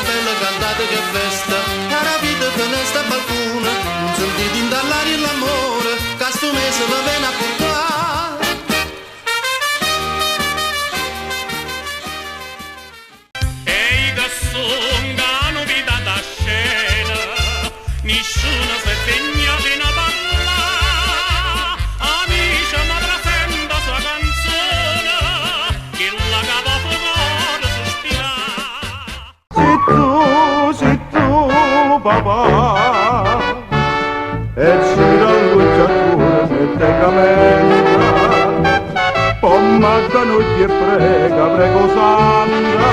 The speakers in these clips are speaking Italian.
bella cantate che festa, cara vita finestra balcone, non sentite indallare l'amore, che sto mese va bene a portare. Ehi gasson, novità da scena, nessuno si degna di una palla, amici mi presenta sua canzone, che la cava fuori sospira. Se tu, papà, e c'era il gucciatore, mette camera, pomata non ti prega, prego Sandra,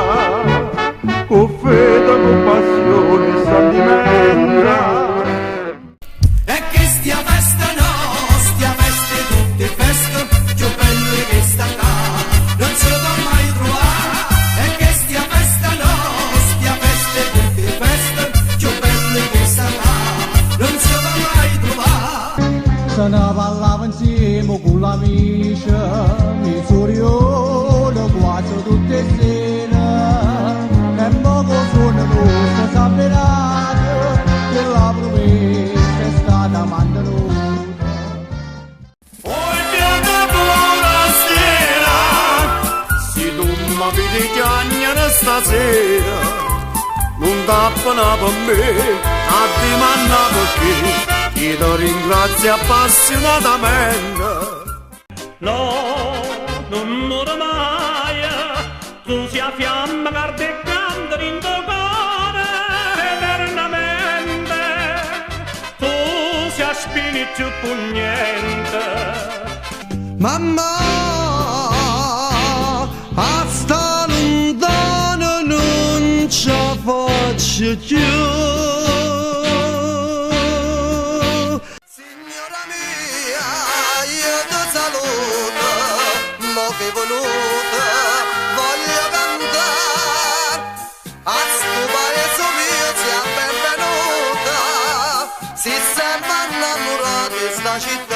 con fede, con passione e sentimento. E che stia festa no, stia feste tutte feste, più belle che sta qua, non se lo può mai trovare. E che stia festa no, stia feste tutte feste, più belle che sta qua, non se lo può mai trovare. Se ne parlava insieme con l'amica, mi soriolo quasi tutte sere, e poco sono nostra saperata, che la promessa è stata mantenuta. Vogliamo buonasera, se tu mi vedi chiagnare stasera, non tappano per me, a dimanda perché, ti do ringrazio appassionatamente. No, non muore mai, tu sia fiamma cardeggiante in tuo cuore eternamente, tu sia spirito pugnente. Mamma, a sta lontano non ci faccio più. Signora mia, io ti saluto, mo che voluta, voglio cantare, a sto paese mio sia benvenuta, si sembra innamorata di sta città.